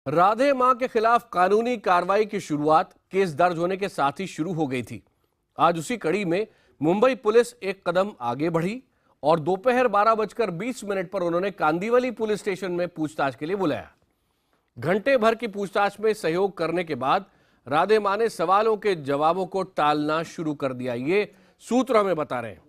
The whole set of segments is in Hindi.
राधे मां के खिलाफ कानूनी कार्रवाई की शुरुआत केस दर्ज होने के साथ ही शुरू हो गई थी। आज उसी कड़ी में मुंबई पुलिस एक कदम आगे बढ़ी और दोपहर 12:20 पर उन्होंने कांदिवली पुलिस स्टेशन में पूछताछ के लिए बुलाया। घंटे भर की पूछताछ में सहयोग करने के बाद राधे मां ने सवालों के जवाबों को टालना शुरू कर दिया, ये सूत्र हमें बता रहे हैं।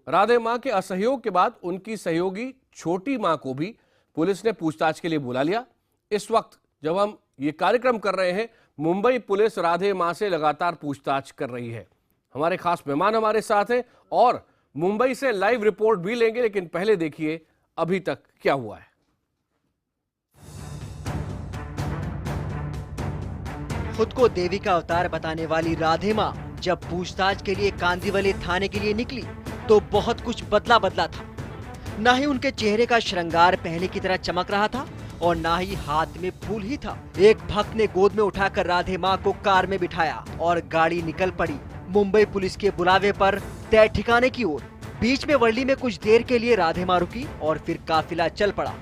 राधे मां के असहयोग के बाद उनकी सहयोगी छोटी मां को भी पुलिस ने पूछताछ के लिए बुला लिया। इस वक्त जब हम ये कार्यक्रम कर रहे हैं, मुंबई पुलिस राधे मां से लगातार पूछताछ कर रही है। हमारे खास मेहमान हमारे साथ हैं और मुंबई से लाइव रिपोर्ट भी लेंगे, लेकिन पहले देखिए अभी तक क्या हुआ है। खुद को देवी का अवतार बताने वाली राधे मां जब पूछताछ के लिए कांदिवली थाने के लिए निकली तो बहुत कुछ बदला बदला था। ना ही उनके चेहरे का श्रृंगार पहले की तरह चमक रहा था और ना ही हाथ में फूल ही था। एक भक्त ने गोद में उठाकर राधे मां को कार में बिठाया और गाड़ी निकल पड़ी मुंबई पुलिस के बुलावे पर तय ठिकाने की ओर। बीच में वर्ली में कुछ देर के लिए राधे मां रुकी और फिर काफिला चल पड़ा।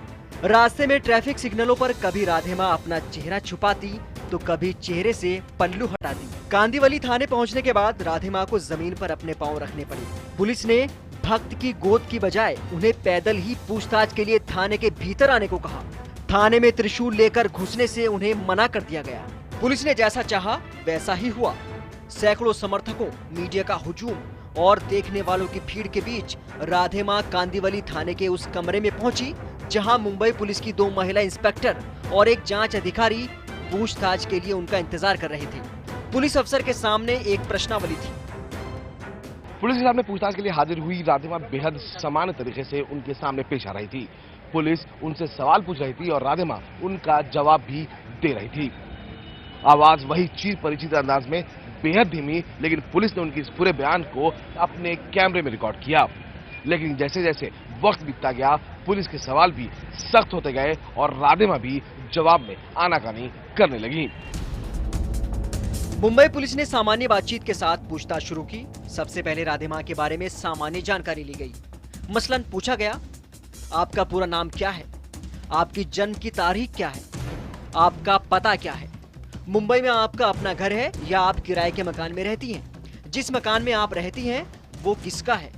रास्ते में ट्रैफिक सिग्नलों पर कभी राधे मां अपना चेहरा छुपाती तो कभी चेहरे से पल्लू हटाती। कांदिवली थाने पहुंचने के बाद राधे मां को जमीन पर अपने पांव रखने पड़े। पुलिस ने भक्त की गोद की बजाय उन्हें पैदल ही पूछताछ के लिए थाने के भीतर आने को कहा। थाने में त्रिशूल लेकर घुसने से उन्हें मना कर दिया गया। पुलिस ने जैसा चाहा वैसा ही हुआ। सैकड़ों समर्थकों, मीडिया का हुजूम और देखने वालों की भीड़ के बीच राधे मां कांदिवली थाने के उस कमरे में पहुंची जहां मुंबई पुलिस की 2 महिला इंस्पेक्टर और एक जांच अधिकारी पूछताछ के लिए उनका इंतजार कर रहे थे। पुलिस अफसर के सामने एक प्रश्नावली थी। पुलिस के सामने पूछताछ के लिए हाजिर हुई राधे मां बेहद सामान्य तरीके से उनके सामने पेश आ रही थी। पुलिस उनसे सवाल पूछ रही थी और राधे मां उनका जवाब भी दे रही थी। आवाज वही चीर परिचित अंदाज में बेहद धीमी, लेकिन पुलिस ने उनकी इस पूरे बयान को अपने कैमरे में रिकॉर्ड किया। लेकिन जैसे जैसे वक्त बीतता गया, पुलिस के सवाल भी सख्त होते गए और राधे मां भी जवाब में आनाकानी करने लगी। मुंबई पुलिस ने सामान्य बातचीत के साथ पूछताछ शुरू की। सबसे पहले राधे मां के बारे में सामान्य जानकारी ली गई। मसलन पूछा गया, आपका पूरा नाम क्या है, आपकी जन्म की तारीख क्या है, आपका पता क्या है, मुंबई में आपका अपना घर है या आप किराए के मकान में रहती हैं, जिस मकान में आप रहती हैं वो किसका है,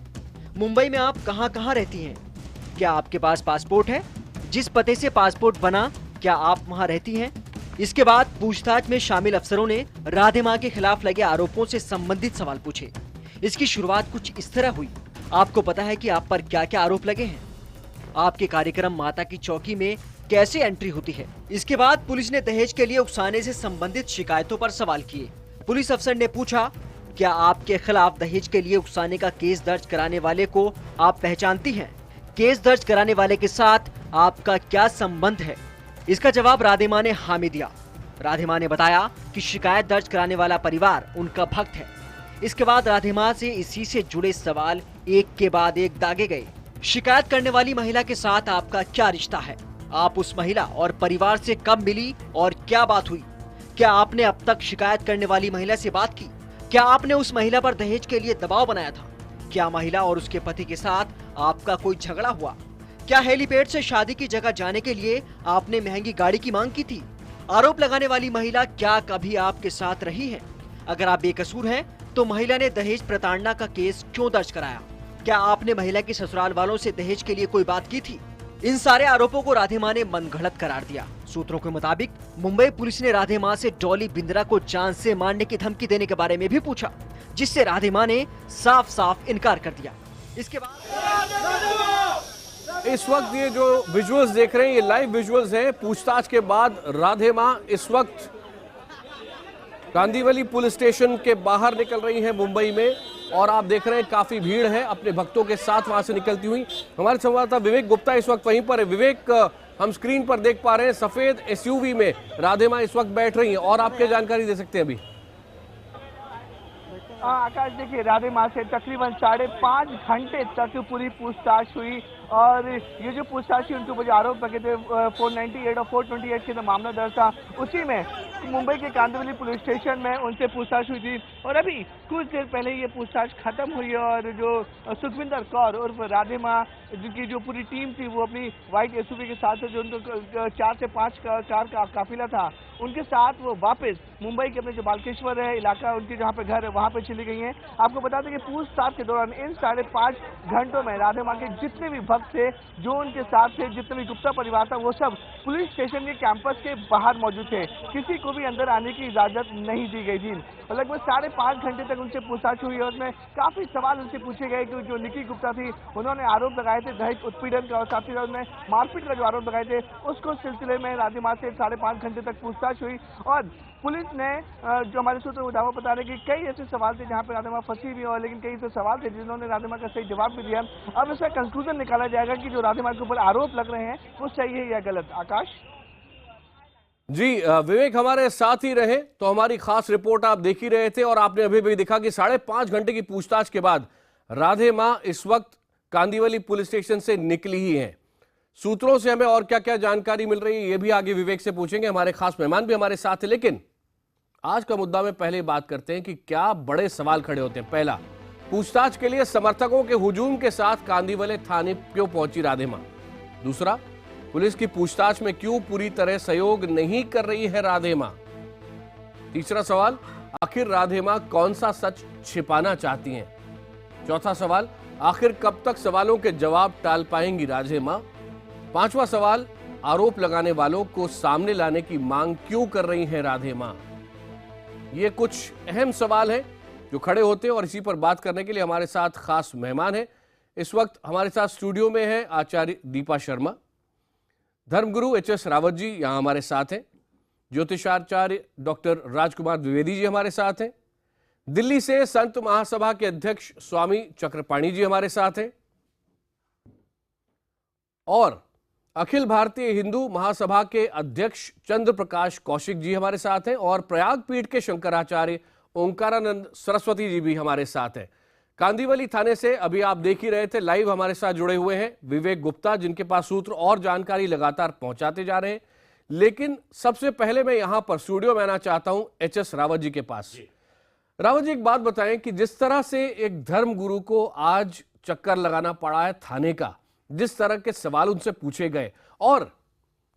मुंबई में आप कहां कहां रहती हैं, क्या आपके पास पासपोर्ट है, जिस पते से पासपोर्ट बना क्या आप वहां रहती हैं। इसके बाद पूछताछ में शामिल अफसरों ने राधे मां के खिलाफ लगे आरोपों से संबंधित सवाल पूछे। इसकी शुरुआत कुछ इस तरह हुई, आपको पता है कि आप पर क्या क्या आरोप लगे हैं, आपके कार्यक्रम माता की चौकी में कैसे एंट्री होती है। इसके बाद पुलिस ने दहेज के लिए उकसाने से संबंधित शिकायतों पर सवाल किए। पुलिस अफसर ने पूछा, क्या आपके खिलाफ दहेज के लिए उकसाने का केस दर्ज कराने वाले को आप पहचानती हैं? केस दर्ज कराने वाले के साथ आपका क्या संबंध है? इसका जवाब राधे मां ने हामी दिया। राधे मां ने बताया कि शिकायत दर्ज कराने वाला परिवार उनका भक्त है। इसके बाद राधे मां से इसी से जुड़े सवाल एक के बाद एक दागे गए। शिकायत करने वाली महिला के साथ आपका क्या रिश्ता है? आप उस महिला और परिवार से कब मिली और क्या बात हुई? क्या आपने अब तक शिकायत करने वाली महिला से बात की? क्या आपने उस महिला पर दहेज के लिए दबाव बनाया था? क्या महिला और उसके पति के साथ आपका कोई झगड़ा हुआ? क्या हेलीपैड से शादी की जगह जाने के लिए आपने महंगी गाड़ी की मांग की थी? आरोप लगाने वाली महिला क्या कभी आपके साथ रही है? अगर आप बेकसूर हैं तो महिला ने दहेज प्रताड़ना का केस क्यों दर्ज कराया? क्या आपने महिला के ससुराल वालों से दहेज के लिए कोई बात की थी? इन सारे आरोपों को राधे मां ने मनगढ़ंत करार दिया। सूत्रों के मुताबिक मुंबई पुलिस ने राधे मां से डॉली बिंद्रा को जान से मारने की धमकी देने के बारे में भी पूछा, जिससे राधे मां ने साफ साफ इनकार कर दिया। इसके बाद इस वक्त ये जो विजुअल्स देख रहे हैं, ये लाइव विजुअल्स हैं। पूछताछ के बाद राधे मां इस वक्त कांदिवली पुलिस स्टेशन के बाहर निकल रही हैं मुंबई में, और आप देख रहे हैं काफी भीड़ है अपने भक्तों के साथ वहां से निकलती हुई। हमारे संवाददाता विवेक गुप्ता इस वक्त वहीं पर है। विवेक, हम स्क्रीन पर देख पा रहे हैं सफेद एसयूवी में राधे मां इस वक्त बैठ रही हैं, और आप क्या जानकारी दे सकते हैं अभी? आकाश, देखिए राधे मां से तकरीबन 5.5 घंटे तक पूरी पूछताछ हुई और ये जो पूछताछ हुई उनके ऊपर आरोप लगे थे 498 और 428 के जो मामला दर्ज था, उसी में मुंबई के कांदिवली पुलिस स्टेशन में उनसे पूछताछ हुई थी और अभी कुछ देर पहले ये पूछताछ खत्म हुई है और जो सुखविंदर कौर उर्फ राधे माँ जिनकी जो पूरी टीम थी वो अपनी व्हाइट एसयूवी के साथ जो उनको 4 से 5 कार का काफिला था उनके साथ वो वापस मुंबई के अपने जो बालकेश्वर है इलाका उनके जहाँ पे घर है वहाँ पे चली गई हैं। आपको बता दें कि पूछताछ के दौरान इन 5.5 घंटों में राधे माँ के जितने भी भक्त थे जो उनके साथ थे जितने भी गुप्ता परिवार था वो सब पुलिस स्टेशन के कैंपस के बाहर मौजूद थे। किसी को भी अंदर आने की इजाजत नहीं दी गई थी और लगभग 5.5 घंटे तक उनसे पूछताछ हुई और उसमें काफी सवाल उनसे पूछे गए कि जो निकी गुप्ता थी उन्होंने आरोप लगाए थे दहेज उत्पीड़न का और साथ ही साथ उन्होंने मारपीट का जो आरोप लगाए थे उसको सिलसिले में राधे माँ से 5.5 घंटे तक पूछताछ हुई और पुलिस ने जो हमारे सूत्र मुताबिक बता रहे कि कई ऐसे सवाल थे जहां पे राधे माँ फंसी हुई और लेकिन कई ऐसे सवाल थे जिन्होंने राधे माँ का सही जवाब भी दिया। अब इसका कंक्लूजन निकाला जाएगा कि जो राधे माँ के ऊपर आरोप लग रहे हैं वो सही है या गलत। आकाश जी विवेक हमारे साथ ही रहे तो हमारी खास रिपोर्ट आप देख ही रहे थे और आपने अभी भी देखा कि 5.5 घंटे की पूछताछ के बाद राधे माँ इस वक्त कांदिवली पुलिस स्टेशन से निकली ही हैं। सूत्रों से हमें और क्या क्या जानकारी मिल रही है ये भी आगे विवेक से पूछेंगे, हमारे खास मेहमान भी हमारे साथ है। लेकिन आज का मुद्दा में पहले बात करते हैं कि क्या बड़े सवाल खड़े होते हैं। पहला, पूछताछ के लिए समर्थकों के हुजूम के साथ कांदिवली थाने क्यों पहुंची राधे माँ। दूसरा, पुलिस की पूछताछ में क्यों पूरी तरह सहयोग नहीं कर रही है राधे माँ। तीसरा सवाल, आखिर राधे माँ कौन सा सच छिपाना चाहती हैं। चौथा सवाल, आखिर कब तक सवालों के जवाब टाल पाएंगी राधे माँ। पांचवा सवाल, आरोप लगाने वालों को सामने लाने की मांग क्यों कर रही हैं राधे माँ। ये कुछ अहम सवाल हैं जो खड़े होते हैं और इसी पर बात करने के लिए हमारे साथ खास मेहमान हैं। इस वक्त हमारे साथ स्टूडियो में है आचार्य दीपा शर्मा, धर्मगुरु एच.एस. रावत जी यहाँ हमारे साथ हैं, ज्योतिषाचार्य डॉक्टर राजकुमार द्विवेदी जी हमारे साथ हैं, दिल्ली से संत महासभा के अध्यक्ष स्वामी चक्रपाणी जी हमारे साथ हैं और अखिल भारतीय हिंदू महासभा के अध्यक्ष चंद्र प्रकाश कौशिक जी हमारे साथ हैं और प्रयाग पीठ के शंकराचार्य ओंकारानंद सरस्वती जी भी हमारे साथ हैं। कांदिवली थाने से अभी आप देख ही रहे थे लाइव हमारे साथ जुड़े हुए हैं विवेक गुप्ता, जिनके पास सूत्र और जानकारी लगातार पहुंचाते जा रहे हैं। लेकिन सबसे पहले मैं यहां पर स्टूडियो में आना चाहता हूं एच.एस. रावत जी के पास। रावत जी, एक बात बताएं कि जिस तरह से एक धर्म गुरु को आज चक्कर लगाना पड़ा है थाने का, जिस तरह के सवाल उनसे पूछे गए और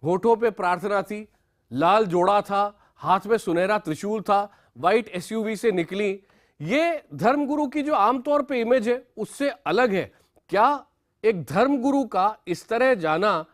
होठों पे प्रार्थना थी, लाल जोड़ा था, हाथ में सुनहरा त्रिशूल था, व्हाइट एसयूवी से निकली, ये धर्मगुरु की जो आमतौर पे इमेज है उससे अलग है। क्या एक धर्मगुरु का इस तरह जाना,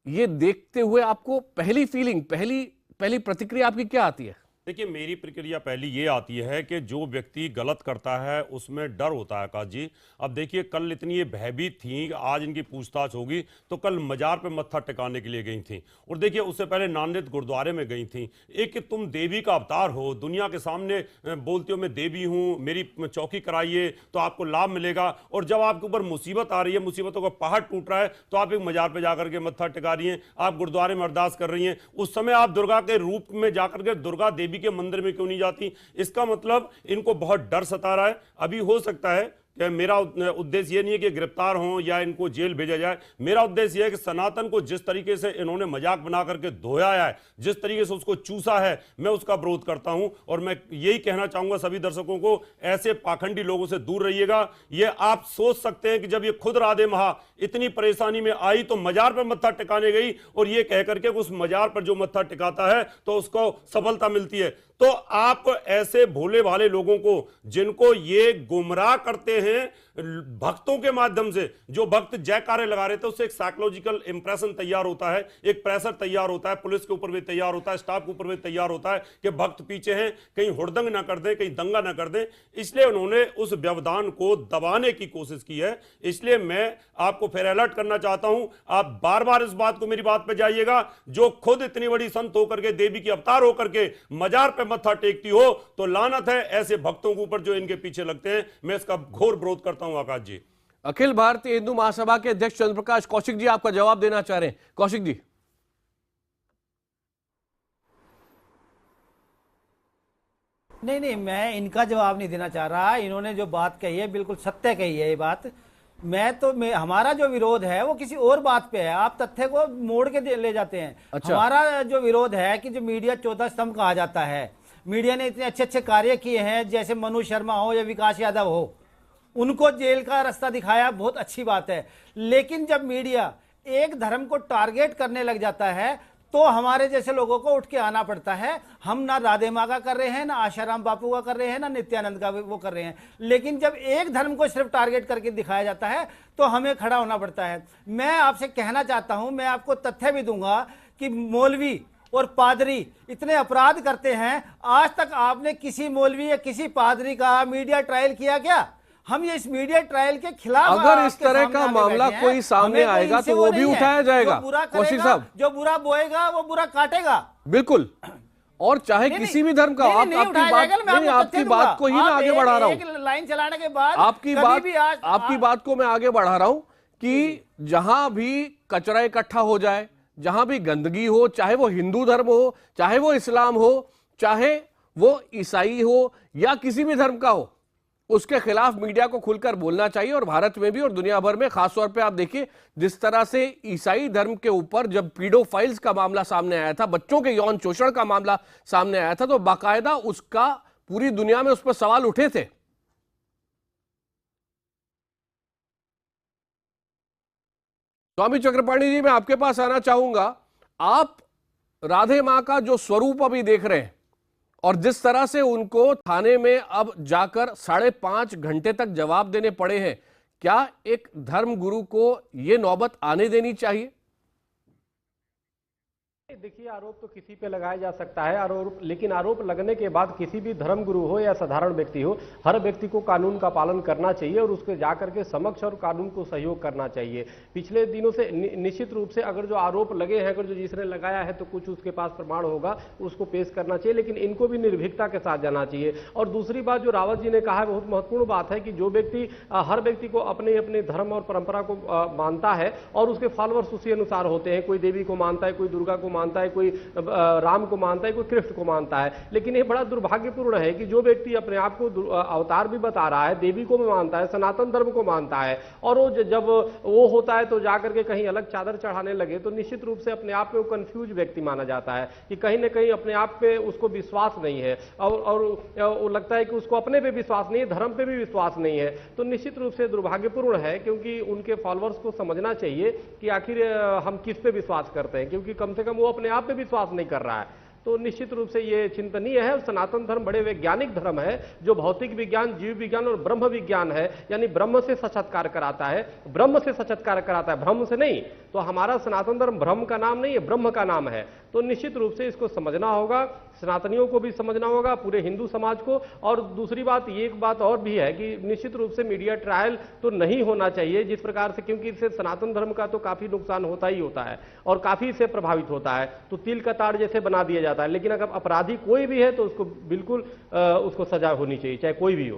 ये देखते हुए आपको पहली फीलिंग, पहली प्रतिक्रिया आपकी क्या आती है? देखिए, मेरी प्रक्रिया पहली ये आती है कि जो व्यक्ति गलत करता है उसमें डर होता है आकाश जी। अब देखिए, कल इतनी ये भयभीत थी, आज इनकी पूछताछ होगी, तो कल मजार पे मत्था टिकाने के लिए गई थी और देखिए उससे पहले नानदेद गुरुद्वारे में गई थी। एक कि तुम देवी का अवतार हो, दुनिया के सामने बोलती हो मैं देवी हूँ, मेरी चौकी कराइए तो आपको लाभ मिलेगा, और जब आपके ऊपर मुसीबत आ रही है, मुसीबतों का पहाड़ टूट रहा है, तो आप एक मजार पर जाकर के मत्था टिका रही हैं, आप गुरुद्वारे में अरदास कर रही हैं। उस समय आप दुर्गा के रूप में जाकर के दुर्गा देवी के मंदिर में क्यों नहीं जाती? इसका मतलब इनको बहुत डर सता रहा है। अभी हो सकता है कि मेरा उद्देश्य ये नहीं है कि गिरफ्तार हों या इनको जेल भेजा जाए। मेरा उद्देश्य यह है कि सनातन को जिस तरीके से इन्होंने मजाक बना करके धोया है, जिस तरीके से उसको चूसा है, मैं उसका विरोध करता हूं और मैं यही कहना चाहूंगा सभी दर्शकों को, ऐसे पाखंडी लोगों से दूर रहिएगा। ये आप सोच सकते हैं कि जब ये खुद राधे महा इतनी परेशानी में आई तो मजार पर मत्था टिकाने गई और ये कह करके उस मजार पर जो मत्था टिकाता है तो उसको सफलता मिलती है। तो आप ऐसे भोले भाले लोगों को, जिनको ये गुमराह करते हैं भक्तों के माध्यम से, जो भक्त जयकारे लगा रहे थे, उससे एक साइकोलॉजिकल इंप्रेशन तैयार होता है, एक प्रेशर तैयार होता है, पुलिस के ऊपर भी तैयार होता है, स्टाफ के ऊपर भी तैयार होता है कि भक्त पीछे हैं, कहीं हुड़दंग ना कर दें, कहीं दंगा ना कर दें। इसलिए उन्होंने उस व्यवधान को दबाने की कोशिश की है। इसलिए मैं आपको फिर अलर्ट करना चाहता हूं, आप बार बार इस बात को, मेरी बात पे जाइएगा, जो खुद इतनी बड़ी संत होकर के, देवी की अवतार होकर के मजार पे मत्था टेकती हो तो लानत है ऐसे भक्तों के ऊपर जो इनके पीछे लगते हैं। मैं इसका घोर विरोध करता हूं आकाश जी। अखिल भारतीय हिंदू महासभा के अध्यक्ष चंद्र प्रकाश कौशिक जी आपका जवाब देना चाह रहे हैं। कौशिक जी। नहीं, मैं इनका जवाब नहीं देना चाह रहा। इन्होंने जो बात कही है बिल्कुल सत्य कही है। ये बात हमारा जो विरोध है वो किसी और बात पे है, आप तथ्य को मोड़ के ले जाते हैं। अच्छा। हमारा जो विरोध है कि जो मीडिया चौथा स्तंभ कहा जाता है, मीडिया ने इतने अच्छे अच्छे कार्य किए हैं, जैसे मनु शर्मा हो या विकास यादव हो, उनको जेल का रास्ता दिखाया, बहुत अच्छी बात है। लेकिन जब मीडिया एक धर्म को टारगेट करने लग जाता है तो हमारे जैसे लोगों को उठ के आना पड़ता है। हम ना राधे माँ का कर रहे हैं, ना आशाराम बापू का कर रहे हैं, ना नित्यानंद का वो कर रहे हैं। लेकिन जब एक धर्म को सिर्फ टारगेट करके दिखाया जाता है तो हमें खड़ा होना पड़ता है। मैं आपसे कहना चाहता हूं, मैं आपको तथ्य भी दूंगा कि मौलवी और पादरी इतने अपराध करते हैं, आज तक आपने किसी मौलवी या किसी पादरी का मीडिया ट्रायल किया क्या? हम ये इस मीडिया ट्रायल के खिलाफ, अगर इस तरह का मामला कोई सामने आएगा तो वो भी उठाया जाएगा। कौशिक साहब, जो बुरा बोएगा वो बुरा काटेगा। बिल्कुल, और चाहे किसी भी धर्म का हो। आपकी बात को ही मैं आगे बढ़ा रहा हूं। लाइन चलाने के बाद आपकी बात को मैं आगे बढ़ा रहा हूं कि जहां भी कचरा इकट्ठा हो जाए, जहां भी गंदगी हो, चाहे वो हिंदू धर्म हो, चाहे वो इस्लाम हो, चाहे वो ईसाई हो या किसी भी धर्म का हो, उसके खिलाफ मीडिया को खुलकर बोलना चाहिए। और भारत में भी और दुनिया भर में, खासतौर पे आप देखिए जिस तरह से ईसाई धर्म के ऊपर जब पीडोफाइल्स का मामला सामने आया था, बच्चों के यौन शोषण का मामला सामने आया था, तो बाकायदा उसका पूरी दुनिया में उस पर सवाल उठे थे। स्वामी चक्रपाणी जी, मैं आपके पास आना चाहूंगा। आप राधे मां का जो स्वरूप अभी देख रहे हैं और जिस तरह से उनको थाने में अब जाकर 5.5 घंटे तक जवाब देने पड़े हैं, क्या एक धर्म गुरु को यह नौबत आने देनी चाहिए? देखिए, आरोप तो किसी पे लगाया जा सकता है, लेकिन आरोप लगने के बाद किसी भी धर्म गुरु हो या साधारण व्यक्ति हो, हर व्यक्ति को कानून का पालन करना चाहिए और उसके जाकर के समक्ष और कानून को सहयोग करना चाहिए। पिछले दिनों से निश्चित रूप से अगर जो आरोप लगे हैं, अगर जो जिसने लगाया है तो कुछ उसके पास प्रमाण होगा, उसको पेश करना चाहिए, लेकिन इनको भी निर्भीकता के साथ जाना चाहिए। और दूसरी बात जो रावत जी ने कहा है, बहुत महत्वपूर्ण बात है कि जो व्यक्ति, हर व्यक्ति को अपने अपने धर्म और परंपरा को मानता है और उसके फॉलोअर्स उसी अनुसार होते हैं। कोई देवी को मानता है, कोई दुर्गा को मानता है, कोई राम को मानता है, कोई कृष्ण को मानता है। लेकिन ये बड़ा दुर्भाग्यपूर्ण है कि जो व्यक्ति अपने आप को अवतार भी बता रहा है, देवी को भी मानता है, सनातन धर्म को मानता है, और वो जब वो होता है तो जाकर के कहीं अलग चादर चढ़ाने लगे, तो निश्चित रूप से अपने आप में वो कंफ्यूज व्यक्ति माना जाता है कि कहीं ना कहीं अपने आप पे उसको विश्वास नहीं है और वो लगता है कि उसको अपने पे विश्वास नहीं है, धर्म पे भी विश्वास नहीं है। तो निश्चित रूप से दुर्भाग्यपूर्ण है, क्योंकि उनके फॉलोअर्स को समझना चाहिए कि आखिर हम किस पे विश्वास करते हैं, क्योंकि कम से कम वो अपने आप पे विश्वास नहीं कर रहा है। तो निश्चित रूप से ये चिंतनीय है। और सनातन धर्म बड़े वैज्ञानिक धर्म है, जो भौतिक विज्ञान, जीव विज्ञान और ब्रह्म विज्ञान है, यानी ब्रह्म से साक्षात्कार कराता है, ब्रह्म से साक्षात्कार कराता है, ब्रह्म से नहीं। तो हमारा सनातन धर्म ब्रह्म का नाम नहीं है, ब्रह्म का नाम है। तो निश्चित रूप से इसको समझना होगा, सनातनियों को भी समझना होगा, पूरे हिंदू समाज को। और दूसरी बात, ये एक बात और भी है कि निश्चित रूप से मीडिया ट्रायल तो नहीं होना चाहिए जिस प्रकार से, क्योंकि इससे सनातन धर्म का तो काफी नुकसान होता ही होता है और काफी इससे प्रभावित होता है। तो तिल का ताड़ जैसे बना दिया जाता है, लेकिन अगर अपराधी कोई भी है तो उसको बिल्कुल उसको सजा होनी चाहिए, चाहे कोई भी हो।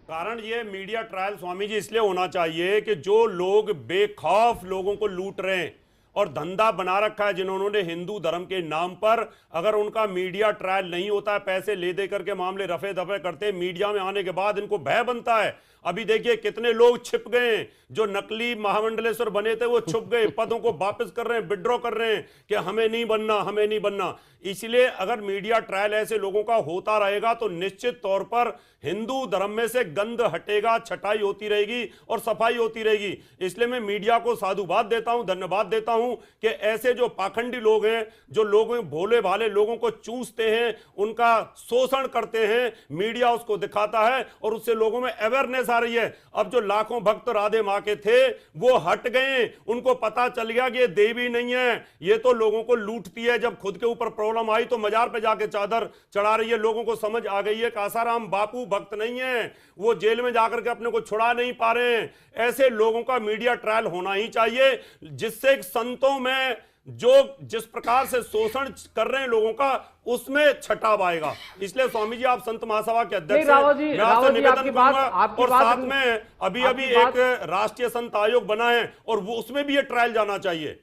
कारण ये मीडिया ट्रायल स्वामी जी इसलिए होना चाहिए कि जो लोग बेखौफ लोगों को लूट रहे हैं और धंधा बना रखा है जिन्होंने हिंदू धर्म के नाम पर, अगर उनका मीडिया ट्रायल नहीं होता है, पैसे ले दे करके मामले रफे दफे करते हैं, मीडिया में आने के बाद इनको भय बनता है। अभी देखिए कितने लोग छिप गए, जो नकली महामंडलेश्वर बने थे वो छुप गए, पदों को वापस कर रहे हैं, विड्रॉ कर रहे हैं कि हमें नहीं बनना, हमें नहीं बनना। इसलिए अगर मीडिया ट्रायल ऐसे लोगों का होता रहेगा तो निश्चित तौर पर हिंदू धर्म में से गंध हटेगा, छटाई होती रहेगी और सफाई होती रहेगी। इसलिए मैं मीडिया को साधुवाद देता हूं, धन्यवाद देता हूं कि ऐसे जो पाखंडी लोग हैं, जो लोग भोले भाले लोगों को चूसते हैं, उनका शोषण करते हैं, मीडिया उसको दिखाता है और उससे लोगों में अवेयरनेस आ रही है। अब जो लाखों भक्त राधे मां के थे वो हट गए, उनको पता चल गया कि ये देवी नहीं है, ये तो लोगों को लूटती है। जब खुद के ऊपर प्रॉब्लम आई तो मजार पे जाके चादर चढ़ा रही है। लोगों को समझ आ गई है कि आसाराम बापू भक्त नहीं है, वो जेल में जाकर के अपने को छुड़ा नहीं पा रहे हैं। ऐसे लोगों का मीडिया ट्रायल होना ही चाहिए, जिससे संतों में जो जिस प्रकार से शोषण कर रहे हैं लोगों का, उसमें छटाव आएगा। इसलिए स्वामी जी, आप संत महासभा के अध्यक्ष हैं, मैं आपसे निवेदन करूंगा। और साथ में अभी एक राष्ट्रीय संत आयोग बना है और वो उसमें भी ये ट्रायल जाना चाहिए।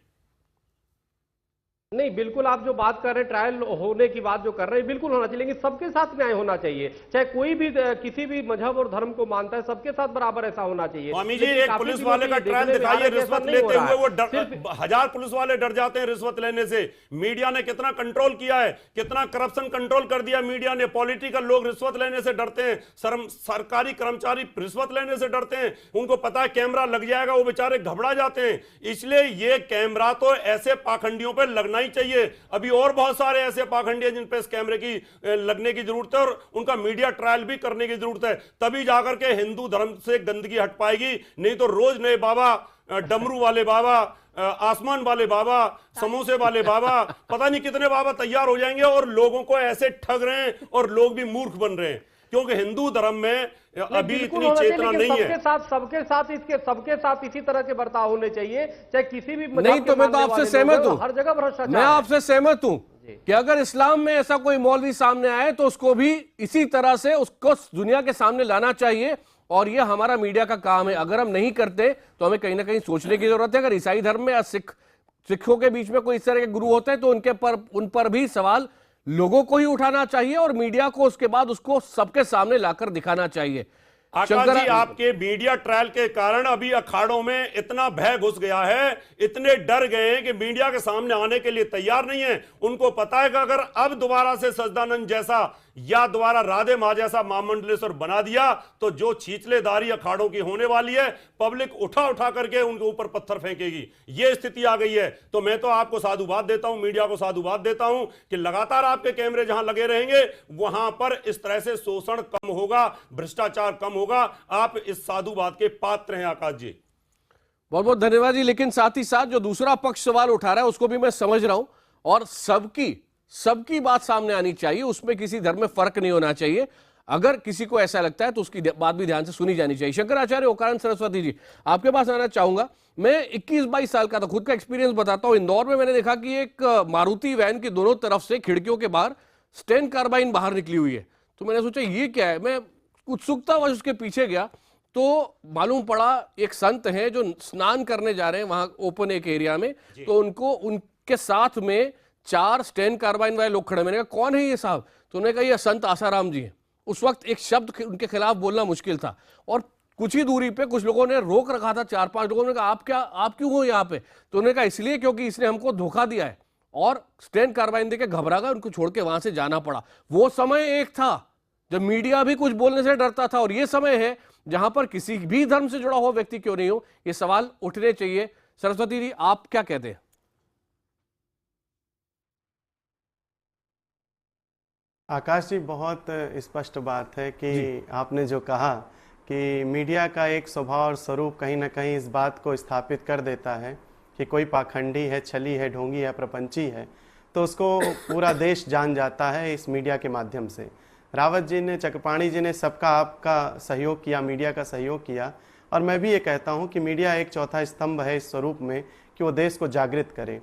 नहीं, बिल्कुल आप जो बात कर रहे हैं, ट्रायल होने की बात जो कर रहे हैं, बिल्कुल होना चाहिए, लेकिन सबके साथ न्याय होना चाहिए। चाहे कोई भी किसी भी मजहब और धर्म को मानता है, सबके साथ बराबर ऐसा होना चाहिए। स्वामी जी, लेकिन एक काफी पुलिस दिनों वाले से का ये ट्रायल देखने में आ दिखाइए रहा है कि रिश्वत ऐसा नहीं हो लेते रहा हुए, है। वो हजार पुलिस वाले डर जाते हैं रिश्वत लेने से। मीडिया ने कितना कंट्रोल किया है, कितना करप्शन कंट्रोल कर दिया मीडिया ने। पॉलिटिकल लोग रिश्वत लेने से डरते हैं, सरकारी कर्मचारी रिश्वत लेने से डरते हैं, उनको पता है कैमरा लग जाएगा, वो बेचारे घबरा जाते हैं। इसलिए ये कैमरा तो ऐसे पाखंडियों पर लगना ही चाहिए। अभी और बहुत सारे ऐसे पाखंडी हैं जिन पे इस कैमरे की लगने की जरूरत है, और उनका मीडिया ट्रायल भी करने की जरूरत है, तभी जाकर के हिंदू धर्म से गंदगी हट पाएगी। नहीं तो रोज नए बाबा, डमरू वाले बाबा, आसमान वाले बाबा, समोसे वाले बाबा, पता नहीं कितने बाबा तैयार हो जाएंगे और लोगों को ऐसे ठग रहे हैं और लोग भी मूर्ख बन रहे हैं, क्योंकि हिंदू धर्म में अभी इतनी चेतना नहीं है। सबके साथ इसी तरह के बर्ताव होने चाहिए, चाहे किसी भी मजहब नहीं, के तो मैं तो मानने आपसे वाले सहमत लोग हैं, हूं। हर जगह भ्रष्टाचार मैं है। आपसे सहमत हूं कि अगर इस्लाम में ऐसा कोई मौलवी सामने आए तो उसको भी इसी तरह से उसको दुनिया के सामने लाना चाहिए, और यह हमारा मीडिया का काम है। अगर हम नहीं करते तो हमें कहीं ना कहीं सोचने की जरूरत है। अगर ईसाई धर्म में या सिखों के बीच में कोई इस तरह के गुरु होते हैं तो उन पर भी सवाल लोगों को ही उठाना चाहिए, और मीडिया को उसके बाद उसको सबके सामने लाकर दिखाना चाहिए। आकाश जी, आपके मीडिया ट्रायल के कारण अभी अखाड़ों में इतना भय घुस गया है, इतने डर गए हैं कि मीडिया के सामने आने के लिए तैयार नहीं है। उनको पता है कि अगर अब दोबारा से सजदानंद जैसा या दोबारा राधे मां जैसा महामंडलेश्वर बना दिया तो जो छींचलेदारी अखाड़ों की होने वाली है, पब्लिक उठा उठा करके उनके ऊपर पत्थर फेंकेगी। यह स्थिति आ गई है। तो मैं तो आपको साधुवाद देता हूं, मीडिया को साधुवाद देता हूं कि लगातार आपके कैमरे जहां लगे रहेंगे वहां पर इस तरह से शोषण कम होगा, भ्रष्टाचार कम होगा। आप इस साधुवाद के पात्र हैं आकाश जी। बहुत बहुत धन्यवाद जी। लेकिन साथ ही साथ जो दूसरा पक्ष सवाल उठा रहा है उसको भी मैं समझ रहा हूं, और सबकी बात सामने आनी चाहिए, उसमें किसी धर्म में फर्क नहीं होना चाहिए। अगर किसी को ऐसा लगता है तो उसकी बात भी ध्यान से सुनी जानी चाहिए। शंकराचार्य ओकानन सरस्वती जी, आपके पास आना चाहूंगा। मैं 21-22 साल का था, खुद का एक्सपीरियंस बताता हूं। इंदौर में मैंने देखा कि एक मारुति वैन की दोनों तरफ से खिड़कियों के बाहर स्टेन कार्बाइन बाहर निकली हुई है। तो मैंने सोचा ये क्या है, मैं उत्सुकतावश उसके पीछे गया तो मालूम पड़ा एक संत हैं जो स्नान करने जा रहे हैं वहां ओपन एक एरिया में, तो उनके साथ में 4 स्टेन कार्बाइन वाले लोग खड़े। मैंने कहा कौन है ये साहब? तो उन्होंने कहा ये संत आसाराम जी हैं। उस वक्त एक शब्द उनके खिलाफ बोलना मुश्किल था, और कुछ ही दूरी पे कुछ लोगों ने रोक रखा था, 4-5 लोगों ने कहा आप क्यों हो यहाँ पे? तो उन्होंने कहा इसलिए क्योंकि इसने हमको धोखा दिया है, और स्टेन कार्बाइन देके घबरा गए, उनको छोड़ के वहां से जाना पड़ा। वो समय एक था जब मीडिया भी कुछ बोलने से डरता था, और ये समय है जहां पर किसी भी धर्म से जुड़ा हुआ व्यक्ति क्यों नहीं हो, ये सवाल उठने चाहिए। सरस्वती जी, आप क्या कहते हैं? आकाश जी, बहुत स्पष्ट बात है कि आपने जो कहा कि मीडिया का एक स्वभाव और स्वरूप कहीं ना कहीं इस बात को स्थापित कर देता है कि कोई पाखंडी है, छली है, ढोंगी है, प्रपंची है, तो उसको पूरा देश जान जाता है इस मीडिया के माध्यम से। रावत जी ने, चक्रपाणी जी ने सबका आपका सहयोग किया, मीडिया का सहयोग किया, और मैं भी ये कहता हूँ कि मीडिया एक चौथा स्तंभ है इस स्वरूप में कि वो देश को जागृत करे।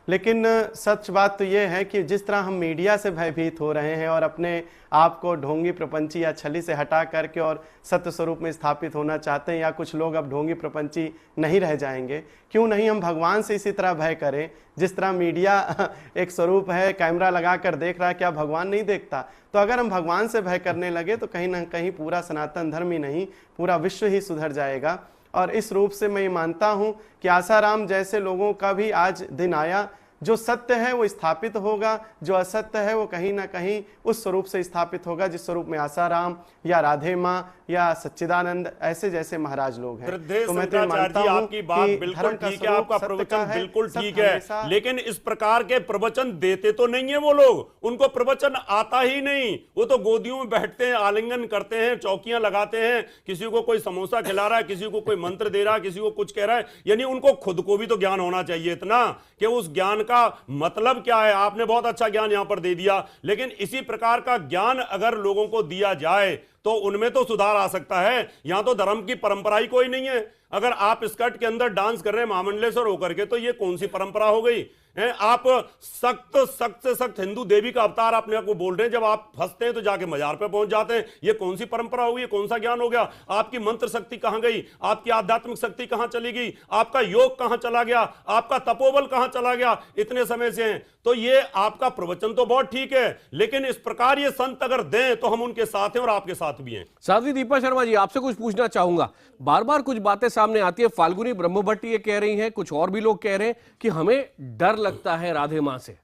लेकिन सच बात तो ये है कि जिस तरह हम मीडिया से भयभीत हो रहे हैं और अपने आप को ढोंगी, प्रपंची या छली से हटा करके और सत्य स्वरूप में स्थापित होना चाहते हैं, या कुछ लोग अब ढोंगी प्रपंची नहीं रह जाएंगे, क्यों नहीं हम भगवान से इसी तरह भय करें? जिस तरह मीडिया एक स्वरूप है, कैमरा लगा कर देख रहा है, क्या भगवान नहीं देखता? तो अगर हम भगवान से भय करने लगे तो कहीं ना कहीं पूरा सनातन धर्म ही नहीं, पूरा विश्व ही सुधर जाएगा। और इस रूप से मैं ये मानता हूँ कि आसाराम जैसे लोगों का भी आज दिन आया। जो सत्य है वो स्थापित होगा, जो असत्य है वो कहीं ना कहीं उस स्वरूप से स्थापित होगा जिस स्वरूप में आसाराम या राधे माँ या सच्चिदानंद ऐसे जैसे महाराज लोग हैं। तो मैं तो मानता हूं आपकी बात बिल्कुल ठीक है, आपका प्रवचन बिल्कुल ठीक है, लेकिन इस प्रकार के प्रवचन देते तो नहीं है वो लोग, उनको प्रवचन आता ही नहीं। वो तो गोदियों में बैठते हैं, आलिंगन करते हैं, चौकियां लगाते हैं, किसी को कोई समोसा खिला रहा है, किसी को कोई मंत्र दे रहा है, किसी को कुछ कह रहा है। यानी उनको खुद को भी तो ज्ञान होना चाहिए इतना कि उस ज्ञान का मतलब क्या है। आपने बहुत अच्छा ज्ञान यहां पर दे दिया, लेकिन इसी प्रकार का ज्ञान अगर लोगों को दिया जाए तो उनमें तो सुधार आ सकता है। यहां तो धर्म की परंपरा ही कोई नहीं है। अगर आप स्कर्ट के अंदर डांस कर रहे हैं महामंडलेश्वर होकर के, तो ये कौन सी परंपरा हो गई है? आप सख्त सख्त से सख्त हिंदू देवी का अवतार अपने आप को बोल रहे हैं, जब आप फंसते हैं तो जाके मजार पे पहुंच जाते हैं। ये कौन सी परंपरा होगी? ये कौन सा ज्ञान हो गया? आपकी मंत्र शक्ति कहां गई? आपकी आध्यात्मिक शक्ति कहां चली गई? आपका योग कहां चला गया? आपका तपोबल कहां चला गया? इतने समय से हैं। तो ये आपका प्रवचन तो बहुत ठीक है, लेकिन इस प्रकार ये संत अगर दें तो हम उनके साथ हैं और आपके साथ भी हैं। साध्वी दीपा शर्मा जी, आपसे कुछ पूछना चाहूंगा। बार बार कुछ बातें सामने आती है, फाल्गुनी ब्रह्मभट्ट ये कह रही हैं, कुछ और भी लोग कह रहे हैं कि हमें डर लगता है राधे मां से,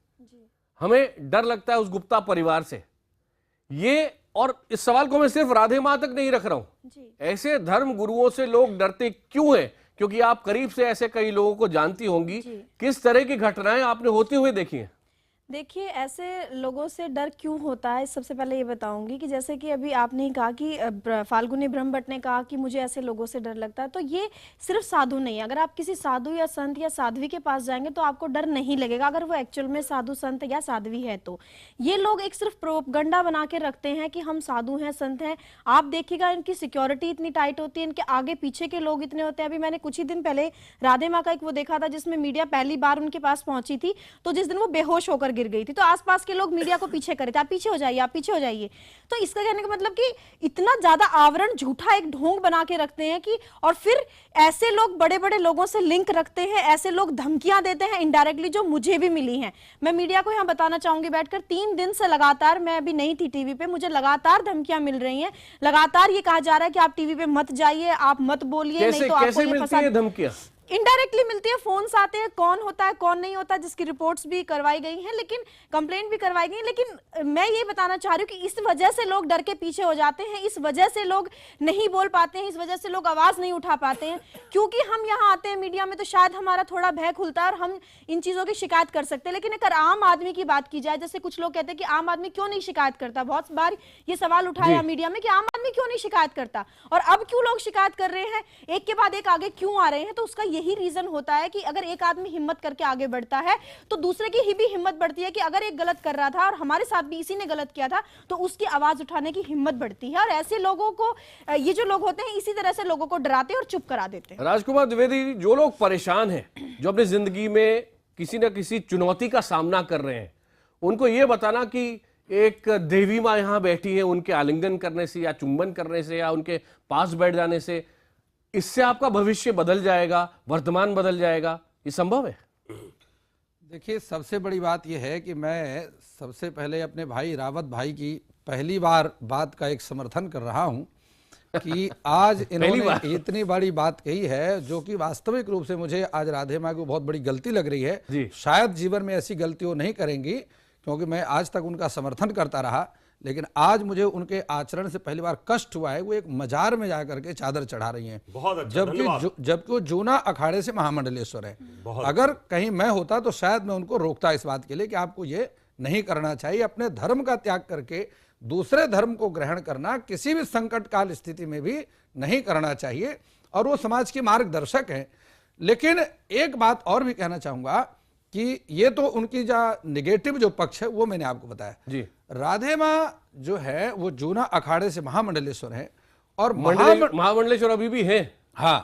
हमें डर लगता है उस गुप्ता परिवार से। ये, और इस सवाल को मैं सिर्फ राधे मां तक नहीं रख रहा हूं, ऐसे धर्म गुरुओं से लोग डरते क्यों हैं? क्योंकि आप करीब से ऐसे कई लोगों को जानती होंगी, किस तरह की घटनाएं आपने होती हुई देखी हैं? देखिए, ऐसे लोगों से डर क्यों होता है, सबसे पहले ये बताऊंगी कि जैसे कि अभी आपने ही कहा कि फाल्गुनी ब्रह्मभट्ट ने कहा कि मुझे ऐसे लोगों से डर लगता है, तो ये सिर्फ साधु नहीं है। अगर आप किसी साधु या संत या साध्वी के पास जाएंगे तो आपको डर नहीं लगेगा, अगर वो एक्चुअल में साधु संत या साध्वी है। तो ये लोग एक सिर्फ प्रोपगंडा बना के रखते हैं कि हम साधु हैं, संत हैं। आप देखिएगा इनकी सिक्योरिटी इतनी टाइट होती है, इनके आगे पीछे के लोग इतने होते हैं। अभी मैंने कुछ ही दिन पहले राधे माँ का एक वो देखा था जिसमें मीडिया पहली बार उनके पास पहुंची थी, तो जिस दिन वो बेहोश होकर गिर गई थी तो आसपास के लोग मीडिया को पीछे करे थे, आप पीछे हो जाइए, आप पीछे हो जाइए। तो इसका कहने का मतलब कि इतना ज्यादा आवरण, झूठा एक ढोंग बना के रखते हैं कि, और फिर ऐसे लोग बड़े बड़े लोगों से लिंक रखते हैं, ऐसे लोग धमकियां देते हैं इनडायरेक्टली, जो मुझे भी मिली हैं। मैं मीडिया को यहाँ बताना चाहूंगी बैठकर, 3 दिन से लगातार, मैं अभी नहीं थी टीवी पे, मुझे लगातार धमकियां मिल रही हैं। लगातार ये कहा जा रहा है कि आप टीवी पे मत जाइए, आप मत बोलिए, नहीं तो आपको ये फंसा। धमकियां इनडायरेक्टली मिलती है, फोन्स आते हैं, कौन होता है कौन नहीं होता, जिसकी रिपोर्ट्स भी करवाई गई हैं, लेकिन कंप्लेंट भी करवाई गई। लेकिन मैं ये बताना चाह रही हूँ कि इस वजह से लोग डर के पीछे हो जाते हैं, इस वजह से लोग नहीं बोल पाते हैं, इस वजह से लोग आवाज नहीं उठा पाते हैं। क्योंकि हम यहाँ आते हैं मीडिया में तो शायद हमारा थोड़ा भय खुलता है और हम इन चीजों की शिकायत कर सकते हैं। लेकिन अगर आम आदमी की बात की जाए, जैसे कुछ लोग कहते हैं कि आम आदमी क्यों नहीं शिकायत करता, बहुत बार ये सवाल उठाया मीडिया में कि आम आदमी क्यों नहीं शिकायत करता, और अब क्यों लोग शिकायत कर रहे हैं, एक के बाद एक आगे क्यों आ रहे हैं? तो उसका यही रीजन होता है कि अगर एक आदमी हिम्मत करके आगे बढ़ता है तो दूसरे की ही भी हिम्मत बढ़ती है कि अगर एक गलत कर रहा था और हमारे साथ भी इसी ने गलत किया था तो उसकी आवाज उठाने की हिम्मत बढ़ती है। और ऐसे लोगों को, ये जो लोग होते हैं, इसी तरह से लोगों को डराते और चुप करा देते हैं। राजकुमार द्विवेदी, जो लोग परेशान हैं, जो अपनी जिंदगी में किसी न किसी चुनौती का सामना कर रहे हैं, उनको यह बताना कि एक देवी माँ यहाँ बैठी है, उनके आलिंगन करने से या चुंबन करने से या उनके पास बैठ जाने से इससे आपका भविष्य बदल जाएगा, वर्तमान बदल जाएगा, ये संभव है? देखिए, सबसे बड़ी बात यह है कि मैं सबसे पहले अपने भाई रावत भाई की पहली बार बात का एक समर्थन कर रहा हूं कि आज इन्होंने इतनी बड़ी बात कही है, जो कि वास्तविक रूप से मुझे आज राधे माँ को बहुत बड़ी गलती लग रही है। शायद जीवन में ऐसी गलती वो नहीं करेंगी, क्योंकि मैं आज तक उनका समर्थन करता रहा, लेकिन आज मुझे उनके आचरण से पहली बार कष्ट हुआ है। वो एक मजार में जाकर के चादर चढ़ा रही हैं, जबकि वो जूना अखाड़े से महामंडलेश्वर है। अगर कहीं मैं होता तो शायद मैं उनको रोकता इस बात के लिए कि आपको ये नहीं करना चाहिए। अपने धर्म का त्याग करके दूसरे धर्म को ग्रहण करना किसी भी संकट काल स्थिति में भी नहीं करना चाहिए, और वो समाज के मार्गदर्शक हैं। लेकिन एक बात और भी कहना चाहूंगा कि ये तो उनकी जो निगेटिव जो पक्ष है वो मैंने आपको बताया जी। राधे माँ जो है वो जूना अखाड़े से महामंडलेश्वर है, और महामंडलेश्वर अभी भी है। हाँ,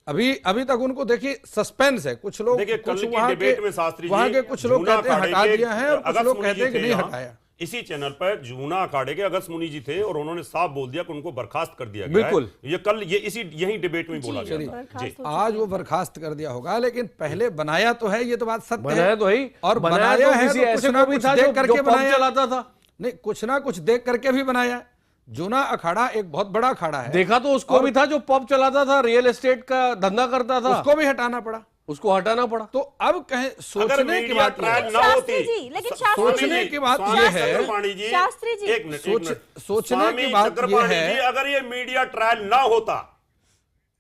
अभी तक उनको देखिए सस्पेंस है। कुछ लोग वहां के कुछ लोग कहते हैं हटा दिया है, और कुछ लोग कहते हैं कि नहीं हटाया। इसी चैनल पर जूना अखाड़े के अगस्त मुनि जी थे और उन्होंने साफ बोल दिया कि उनको बर्खास्त कर दिया गया है। ये कल यही डिबेट में बोला गया जी। आज वो बर्खास्त कर दिया होगा, लेकिन पहले बनाया तो है, ये तो बात सत्य बनाया है। तो है, और बनाया है तो कुछ ना कुछ देख करके बनाया, चलाता था नहीं, कुछ ना कुछ देख करके भी बनाया। जूना अखाड़ा एक बहुत बड़ा अखाड़ा है, देखा तो उसको भी था जो पब चलाता था, रियल एस्टेट का धंधा करता था, उसको भी हटाना पड़ा, उसको हटाना पड़ा। तो अब कहें सोचने की बात सोचने की बात यह है, सोचने की बात यह है, अगर ये मीडिया ट्रायल ना होता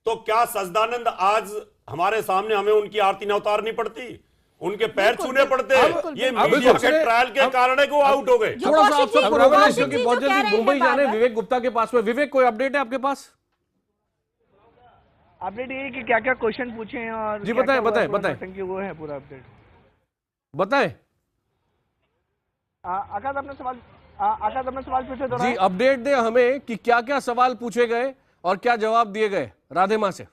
तो क्या सच्चिदानंद आज हमारे सामने, हमें उनकी आरती न उतारनी पड़ती, उनके पैर छूने पड़ते? ये मीडिया के ट्रायल के कारण है कि वो आउट हो गए। थोड़ा सा आपसे प्रोग्राम की बहुत जल्दी मुंबई जाने विवेक गुप्ता के पास में। विवेक, कोई अपडेट है आपके पास? अपडेट ये कि क्या क्या क्वेश्चन पूछे हैं और जी बताएं वो है पूरा अपडेट बताएं। आकाश, आपने सवाल आकाश अपना सवाल फिर से जी दोहराएं। अपडेट दे हमें कि क्या क्या सवाल पूछे गए और क्या जवाब दिए गए राधे मां से।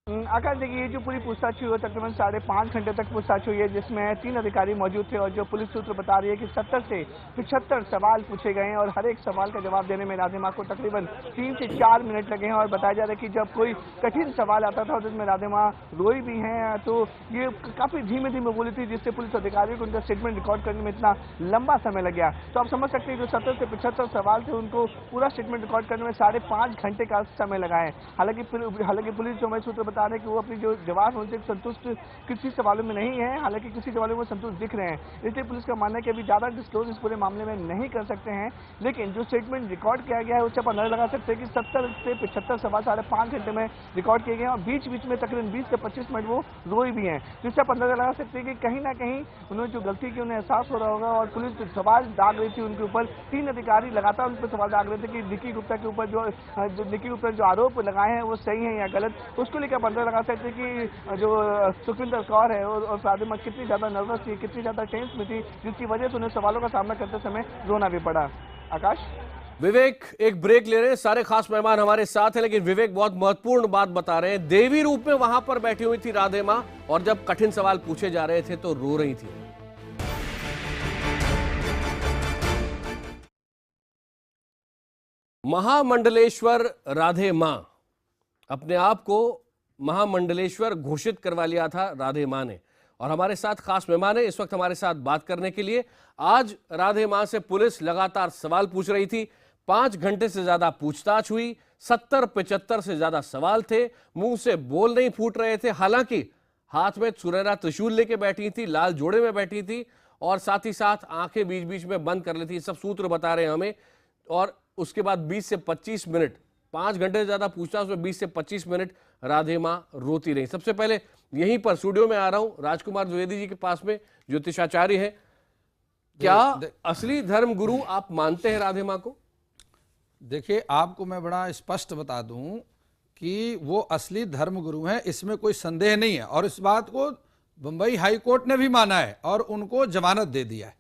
आकाश देखिए, ये जो पूरी पूछताछ हुई है तकरीबन 5.5 घंटे तक पूछताछ हुई है, जिसमें 3 अधिकारी मौजूद थे और जो पुलिस सूत्र बता रही है कि 70 से 75 सवाल पूछे गए हैं और हर एक सवाल का जवाब देने में राधेमा को तकरीबन 3 से 4 मिनट लगे हैं। और बताया जा रहा है कि जब कोई कठिन सवाल आता था जिसमें राधेमा रोई भी हैं तो ये काफी धीमे धीमे बोली थी, जिससे पुलिस अधिकारियों को उनका स्टेटमेंट रिकॉर्ड करने में इतना लंबा समय लग गया। तो आप समझ सकते हैं जो 70 से 75 सवाल थे उनको पूरा स्टेटमेंट रिकॉर्ड करने में 5.5 घंटे का समय लगा है। हालांकि पुलिस जो हमें सूत्र बता रहे हैं कि वो अपनी जो जवाब है उनसे संतुष्ट किसी सवालों में नहीं है, हालांकि किसी सवालों में संतुष्ट दिख रहे हैं। इसलिए पुलिस का मानना है कि अभी ज्यादा डिस्क्लोज इस पूरे मामले में नहीं कर सकते हैं, लेकिन जो स्टेटमेंट रिकॉर्ड किया गया है उससे आप अंदाजा लगा सकते हैं कि 70 से 75 सवाल 5.5 घंटे में रिकॉर्ड किए गए हैं और बीच बीच में तकरीबन 20 से 25 मिनट वो रोई भी हैं, जिससे आप अंदाजा लगा सकते हैं कि कहीं ना कहीं उन्होंने जो गलती की उन्हें एहसास हो रहा होगा। और पुलिस सवाल दाग रही थी उनके ऊपर, 3 अधिकारी लगातार उन पर सवाल दाग रहे थे कि निकी गुप्ता के ऊपर जो आरोप लगाए हैं वो सही है या गलत। उसको लेकर आप अंदाजा लगा सकते हैं कि जो सुखविंदर कौर है और राधेमा कितनी ज्यादा नर्वस थी, कितनी ज्यादा टेंस में थी, जिसकी वजह से उन्हें सवालों का सामना करते समय रोना भी पड़ा। आकाश, विवेक एक ब्रेक ले रहे हैं, सारे खास मेहमान हमारे साथ हैं, लेकिन विवेक बहुत महत्वपूर्ण बात बता रहे हैं। देवी रूप में वहां पर बैठी हुई थी राधे मां और जब कठिन सवाल पूछे जा रहे थे तो रो रही थी। महामंडलेश्वर राधे मां, अपने आप को महामंडलेश्वर घोषित करवा लिया था राधे मां ने। और हमारे साथ खास मेहमान है इस वक्त हमारे साथ बात करने के लिए। आज राधे मां से पुलिस लगातार सवाल पूछ रही थी, 5 घंटे से ज्यादा पूछताछ हुई, 70-75 से ज्यादा सवाल थे, मुंह से बोल नहीं फूट रहे थे। हालांकि हाथ में सुनहरा त्रिशूल लेके बैठी थी, लाल जोड़े में बैठी थी और साथ ही साथ आंखें बीच बीच में बंद कर ली थी, सब सूत्र बता रहे हैं हमें। और उसके बाद 20 से 25 मिनट, 5 घंटे से ज्यादा पूछताछ, उसमें 20 से 25 मिनट राधे मां रोती रही। सबसे पहले यहीं पर स्टूडियो में आ रहा हूं राजकुमार द्विवेदी जी के पास में, ज्योतिषाचार्य हैं। क्या असली धर्म गुरु आप मानते हैं राधे मां को? देखिए, आपको मैं बड़ा स्पष्ट बता दूं कि वो असली धर्म गुरु हैं, इसमें कोई संदेह नहीं है। और इस बात को बंबई हाई कोर्ट ने भी माना है और उनको जमानत दे दिया है,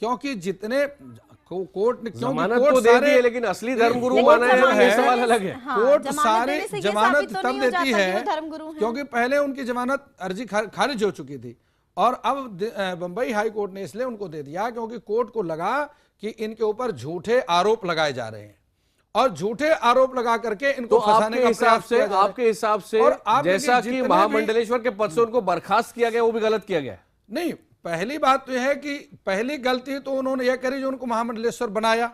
क्योंकि जितने कोर्ट ने जमानत तो दे दी है, लेकिन असली धर्म गुरु माना है, ये सवाल अलग है। कोर्ट सारे जमानत तब देती है क्योंकि पहले उनकी जमानत अर्जी खारिज हो चुकी थी और अब बंबई हाई कोर्ट ने इसलिए उनको दे दिया क्योंकि कोर्ट को लगा कि इनके ऊपर झूठे आरोप लगाए जा रहे हैं और झूठे आरोप लगा करके इनको फंसाने का प्रयास किया जा रहा है। आपके हिसाब से जैसा कि महामंडलेश्वर के पद से उनको बर्खास्त किया गया वो भी गलत किया गया? नहीं, पहली बात तो यह है कि पहली गलती तो उन्होंने यह करी जो उनको महामंडलेश्वर बनाया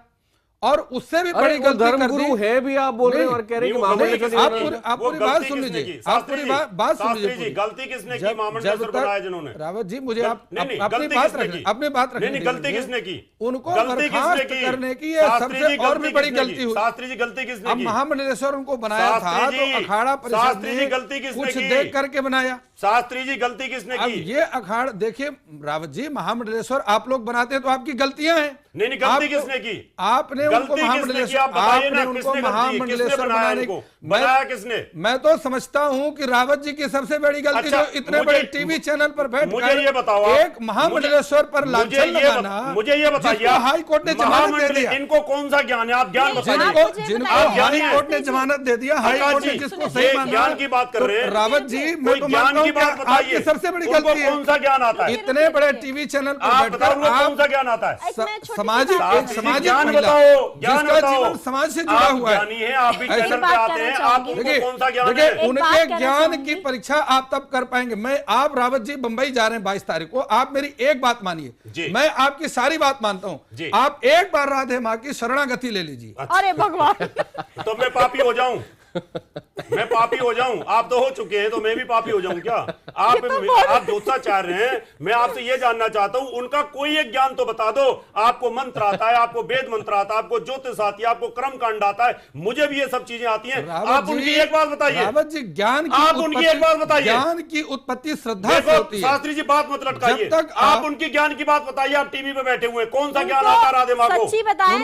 और उससे भी बड़ी गलती धर्म गुरु है भी आप बोल रहे हैं और कह रहे हैं कि महामंडलेश्वर। आप पूरी बात सुन लीजिए, आप पूरी बात सुन लीजिए। गलती किसने की महामंडलेश्वर बनाया जिन्होंने? रावत जी, मुझे अपनी बात रखनी, गलती किसने की? उनको बर्खास्त करने की सबसे और भी बड़ी गलती हुई। शास्त्री जी गलती किसने की? अब महामंडलेश्वर उनको बनाया था तो अखाड़ा परिषद ने गलती किसने कुछ की? देख करके बनाया। शास्त्री जी गलती किसने अब की? ये अखाड़ा देखिए रावत जी, महामंडलेश्वर आप लोग बनाते हैं तो आपकी गलतियां हैं। नहीं, गलती किसने की? आपने उनको महामंडलेश्वर बनाने की बनाया किसने? मैं तो समझता हूं कि रावत जी की सबसे बड़ी गलती जो इतने बड़े टीवी चैनल पर बैठ मुझे ये बताओ, एक महामंडलेश्वर पर लांछन लगाना, मुझे ये बताइए, हाई कोर्ट ने जमानत दे दिया। इनको कौन सा ज्ञान है? आप ज्ञान बताइए। जिनको हाई कोर्ट ने जमानत दे दिया, हाई कोर्ट ने जिसको सही माना, ज्ञान की बात कर रहे हैं रावत जी। मैं तो मानता हूं कि आपकी सबसे बड़ी गलती है। कौन सा ज्ञान आता है? इतने बड़े टीवी चैनल पर बैठकर कौन सा ज्ञान आता है? सामाजिक ज्ञान बताओ, ज्ञान जीवन समाज से जुड़ा हुआ है। ज्ञानी है, आप भी चैनल पे आते हैं, आप उनको कौन सा ज्ञान है? उनके ज्ञान की परीक्षा आप तब कर पाएंगे। मैं आप रावत जी बंबई जा रहे हैं 22 तारीख को, आप मेरी एक बात मानिए, मैं आपकी सारी बात मानता हूं। आप एक बार राधे मां की शरणागति ले लीजिए। अरे भगवान, तो मैं पापी हो जाऊं? मैं पापी हो जाऊं? आप तो हो चुके हैं, तो मैं भी पापी हो जाऊं क्या? आप ज्योतिषाचार्य हैं, मैं आपसे ये जानना चाहता हूं, उनका कोई एक ज्ञान तो बता दो। आपको मंत्र आता है, आपको वेद मंत्र आता है, आपको ज्योतिष आती है, आपको क्रम कांड आता है, मुझे भी ये सब चीजें आती हैं। आप उनकी एक बात बताइए। रावत जी, ज्ञान आप उनकी एक बात बताइए। ज्ञान की उत्पत्ति श्रद्धा से होती है। शास्त्री जी बात मत लटकाइए, आप उनकी ज्ञान की बात बताइए। आप टीवी पे बैठे हुए, कौन सा ज्ञान आता है राधे मां को? सच्ची बताएं।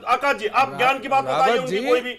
आकाश जी, आप ज्ञान की बात बताइए उनकी कोई भी।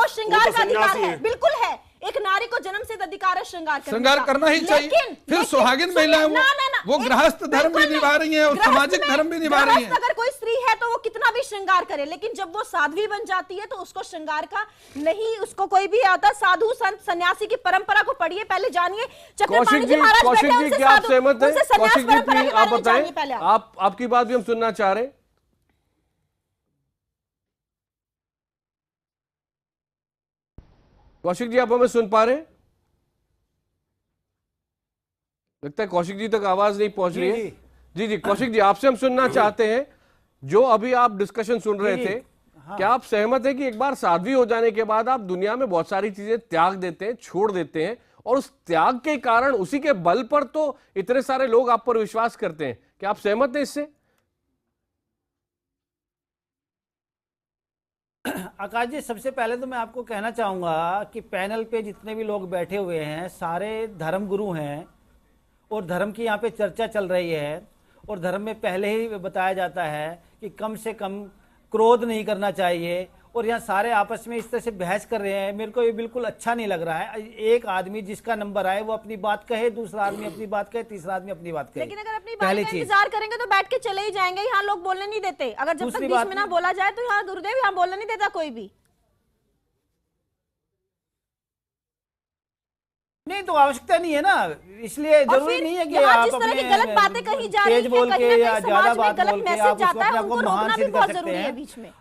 श्रृंगार वो तो का अधिकार सन्यासी है, हैं। बिल्कुल है। एक नारी को जन्म से अधिकार है श्रृंगार करना ही चाहिए। फिर सुहागिन महिलाएं वो गृहस्थ धर्म भी निभा रही हैं और सामाजिक धर्म भी निभा रही हैं। अगर कोई स्त्री है तो वो कितना भी श्रृंगार करे, लेकिन जब वो साध्वी बन जाती है तो उसको श्रृंगार का नहीं, उसको कोई भी आता। साधु संत सन्यासी की परंपरा को पढ़िए, पहले जानिए। कौशिक जी, क्या आप सहमत हैं? कौशिक जी प्लीज आप बताएं, आपकी बात भी हम सुनना चाह रहे हैं। कौशिक जी, आप हमें सुन पा रहे हैं? लगता है कौशिक जी तक आवाज नहीं पहुंच रही है। जी जी, कौशिक जी आपसे हम सुनना चाहते हैं, जो अभी आप डिस्कशन सुन रहे थे, क्या आप सहमत हैं कि एक बार साध्वी हो जाने के बाद आप दुनिया में बहुत सारी चीजें त्याग देते हैं, छोड़ देते हैं, और उस त्याग के कारण, उसी के बल पर तो इतने सारे लोग आप पर विश्वास करते हैं? क्या आप सहमत हैं इससे? आकाश जी, सबसे पहले तो मैं आपको कहना चाहूंगा कि पैनल पे जितने भी लोग बैठे हुए हैं सारे धर्म गुरु हैं और धर्म की यहाँ पे चर्चा चल रही है। और धर्म में पहले ही बताया जाता है कि कम से कम क्रोध नहीं करना चाहिए, और यहाँ सारे आपस में इस तरह से बहस कर रहे हैं। मेरे को ये बिल्कुल अच्छा नहीं लग रहा है। एक आदमी जिसका नंबर आए वो अपनी बात कहे, दूसरा आदमी अपनी बात कहे, तीसरा आदमी अपनी बात कहे। लेकिन अगर अपनी बात का इंतजार करेंगे तो बैठ के चले ही जाएंगे। यहाँ लोग बोलने नहीं देते। अगर जब तक बीच में ना बोला जाए तो यहाँ गुरुदेव यहाँ बोलने नहीं देता कोई भी। नहीं तो आवश्यकता नहीं है ना, इसलिए जरूरी नहीं है कि आप जिस तरह की गलत बातें कही जा रही है, बोल के या ज्यादा बात गलत बोल के मैसेज आप जाता है, उसको उनको महान रोकना भी सिद्ध कर बहुत सकते जरूरी है हैं। बीच में।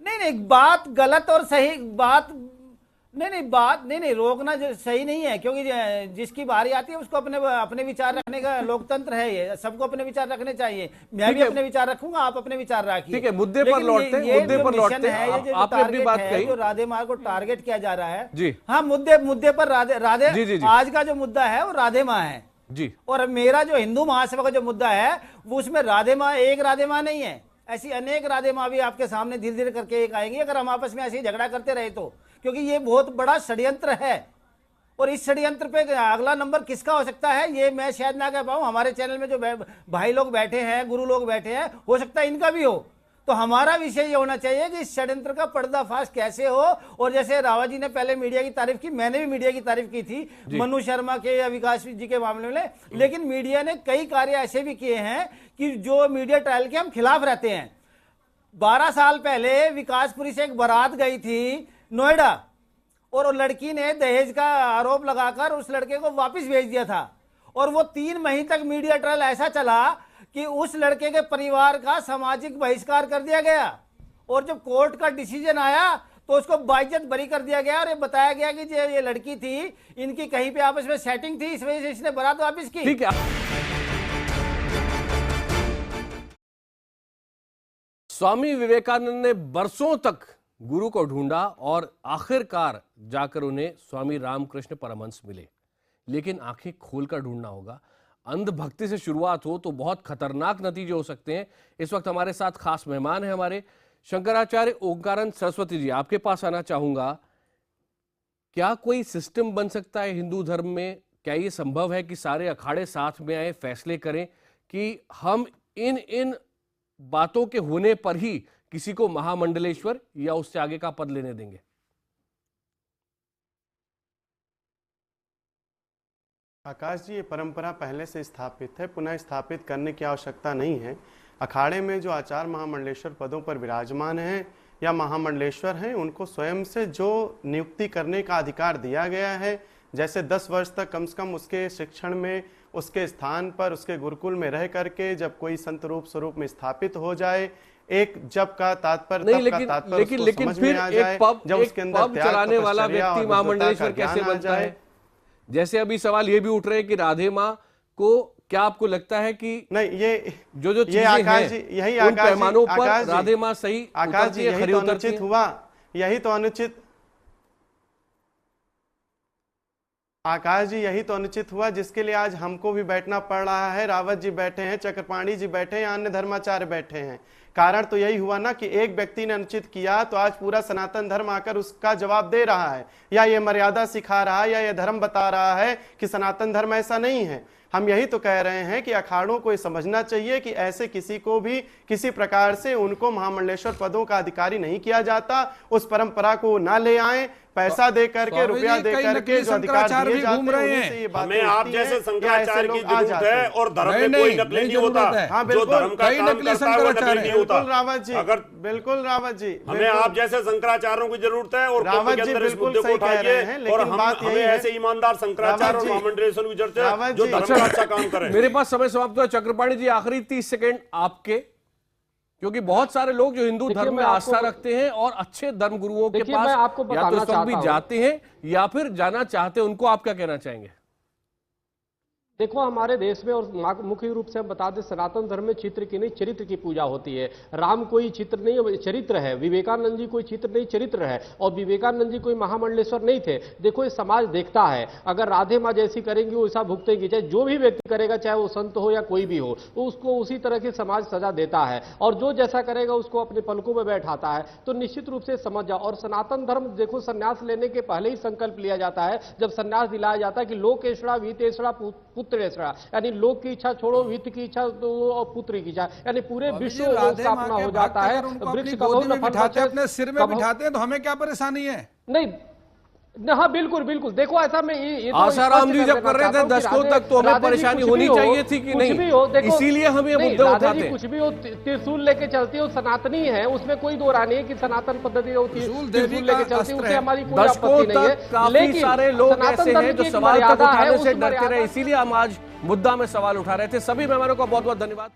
नहीं, बात गलत और सही बात नहीं, रोकना सही नहीं है, क्योंकि जिसकी बारी आती है उसको अपने विचार रखने का लोकतंत्र है। ये सबको अपने विचार रखने चाहिए। मैं भी अपने विचार रखूंगा, आप अपने विचार रखिए। ठीक है, मुद्दे पर लौटते हैं। आपने अपनी बात कही, जो राधे माँ को टारगेट किया जा रहा है जी। हाँ, मुद्दे पर राधे आज का जो मुद्दा है वो राधे माँ है जी। और मेरा जो हिंदू महासभा का जो मुद्दा है वो उसमें राधे माँ, एक राधे माँ नहीं है, ऐसी अनेक राधे माँ भी आपके सामने धीरे धीरे करके एक आएंगी, अगर हम आपस में ऐसे ही झगड़ा करते रहे तो। क्योंकि ये बहुत बड़ा षड्यंत्र है, और इस षड्यंत्र पे अगला नंबर किसका हो सकता है ये मैं शायद ना कह पाऊं। हमारे चैनल में जो भाई लोग बैठे हैं, गुरु लोग बैठे हैं, हो सकता है इनका भी हो। तो हमारा विषय ये होना चाहिए कि इस षड्यंत्र का पर्दाफाश कैसे हो। और जैसे रावत जी ने पहले मीडिया की तारीफ की, मैंने भी मीडिया की तारीफ की थी मनु शर्मा के या विकास जी के मामले में, लेकिन मीडिया ने कई कार्य ऐसे भी किए हैं कि जो मीडिया ट्रायल के हम खिलाफ रहते हैं। 12 साल पहले विकासपुरी से एक बारात गई थी नोएडा, और वो लड़की ने दहेज का आरोप लगाकर उस लड़के को वापस भेज दिया था, और वो 3 महीने तक मीडिया ट्रायल ऐसा चला कि उस लड़के के परिवार का सामाजिक बहिष्कार कर दिया गया, और जब कोर्ट का डिसीजन आया तो उसको बाइज्जत बरी कर दिया गया, और ये बताया गया कि ये लड़की थी, इनकी कहीं पे आपस में सेटिंग थी, इस वजह से इसने बारात वापस की। ठीक है। स्वामी विवेकानंद ने बरसों तक गुरु को ढूंढा और आखिरकार जाकर उन्हें स्वामी रामकृष्ण परमहंस मिले। लेकिन आंखें खोलकर ढूंढना होगा। अंधभक्ति से शुरुआत हो तो बहुत खतरनाक नतीजे हो सकते हैं। इस वक्त हमारे साथ खास मेहमान हैं हमारे शंकराचार्य ओंकारानंद सरस्वती जी। आपके पास आना चाहूंगा, क्या कोई सिस्टम बन सकता है हिंदू धर्म में? क्या ये संभव है कि सारे अखाड़े साथ में आए, फैसले करें कि हम इन बातों के होने पर ही किसी को महामंडलेश्वर या उससे आगे का पद लेने देंगे? आकाश जी, ये परंपरा पहले से स्थापित है, पुनः स्थापित करने की आवश्यकता नहीं है। अखाड़े में जो आचार्य महामंडलेश्वर पदों पर विराजमान हैं या महामंडलेश्वर हैं, उनको स्वयं से जो नियुक्ति करने का अधिकार दिया गया है, जैसे 10 वर्ष तक कम से कम उसके शिक्षण में, उसके स्थान पर, उसके गुरुकुल में रह करके जब कोई संत रूप स्वरूप में स्थापित हो जाए, एक जब का तात्पर्य तब का तात्पर्य लेकिन फिर एक पब चलाने वाला व्यक्ति महामंडलेश्वर कैसे बनता है? जैसे अभी सवाल ये भी उठ रहे हैं कि राधे माँ को, क्या आपको लगता है कि नहीं, ये जो चीजें हैं, यही उन पैमानों पर राधे माँ सही आकाश जी, यही तो अनुचित हुआ, यही तो अनुचित आकाश जी, यही तो अनुचित हुआ जिसके लिए आज हमको भी बैठना पड़ रहा है। रावत जी बैठे हैं, चक्रपाणी जी बैठे हैं, अन्य धर्माचार्य बैठे हैं। कारण तो यही हुआ ना कि एक व्यक्ति ने अनुचित किया तो आज पूरा सनातन धर्म आकर उसका जवाब दे रहा है, या ये मर्यादा सिखा रहा है, या ये धर्म बता रहा है कि सनातन धर्म ऐसा नहीं है। हम यही तो कह रहे हैं कि अखाड़ों को ये समझना चाहिए कि ऐसे किसी को भी किसी प्रकार से उनको महामंडलेश्वर पदों का अधिकारी नहीं किया जाता। उस परंपरा को ना ले आए, पैसा दे करके, रुपया दे करके जो अधिकार दिए जाते हैं उन्हीं से ये बातें हमें आप उठती हैं जैसे या शंकराचार्य ऐसे की लोग आ जरूरत जाते है हैं। और धर्म में कोई नकली नहीं होता। हाँ, जो बिल्कुल। धर्म का काम करता है वो नकली नहीं होता। बिल्कुल रावत जी, अगर बिल्कुल रावत जी, हमें आप जैसे शंकराचार्यों की जरूरत है और रावत के जी अंदर इस बिल्कुल मुद्दे को सही कह रहे हैं, उठाइए लेकिन और बात हमें यही है ऐसे ईमानदार शंकराचार्य और महामंडलेश्वर की जरूरत है जो धर्म का अच्छा काम करे। मेरे पास समय समाप्त हुआ। चक्रपाणी जी, आखिरी 30 सेकंड आपके, क्योंकि बहुत सारे लोग जो हिंदू धर्म में आस्था रखते हैं और अच्छे धर्म गुरुओं के पास मैं आपको या तो इस बताना वक्त भी चाहता हूं। जाते हैं या फिर जाना चाहते हैं, उनको आप क्या कहना चाहेंगे? देखो, हमारे देश में और मुख्य रूप से हम बता दें, सनातन धर्म में चित्र की नहीं चरित्र की पूजा होती है। राम कोई चित्र नहीं, चरित्र है। विवेकानंद जी कोई चित्र नहीं, चरित्र है। और विवेकानंद जी कोई महामंडलेश्वर नहीं थे। देखो, ये समाज देखता है, अगर राधे माँ जैसी करेंगी वैसा भुगतेंगी। चाहे जो भी व्यक्ति करेगा, चाहे वो संत हो या कोई भी हो, तो उसको उसी तरह की समाज सजा देता है। और जो जैसा करेगा उसको अपने पलकों में बैठाता है। तो निश्चित रूप से समझ जाओ। और सनातन धर्म देखो, संन्यास लेने के पहले ही संकल्प लिया जाता है, जब संन्यास दिलाया जाता है कि लोकेशड़ा वीतेशड़ा पुत्रेशड़ा, यानी लोक की इच्छा छोड़ो, वित्त की इच्छा और पुत्र की इच्छा, यानी पूरे विश्व को स्थापना हो जाता है। वृक्ष कबहू न फल बचे, अपने सिर में बिठाते हैं तो हमें क्या परेशानी है? नहीं, हाँ बिल्कुल बिल्कुल। देखो, ऐसा में ये तो आसाराम जी जब कर रहे थे दशकों तक तो हमें परेशानी होनी चाहिए थी कि नहीं, इसीलिए हम ये मुद्दे उठाते हैं। कुछ भी हो, त्रिशूल लेके चलती है, सनातनी है, उसमें कोई दो रानी है कि सनातन पद्धति होती है, त्रिशूल लेके चलती है, उससे हमारी कोई आपत्ति नहीं है। काफी सारे लोग ऐसे हैं जो सवाल तक उठाने से डरते रहे, इसीलिए हम आज मुद्दा में सवाल उठा रहे थे। सभी मेहमानों का बहुत बहुत धन्यवाद।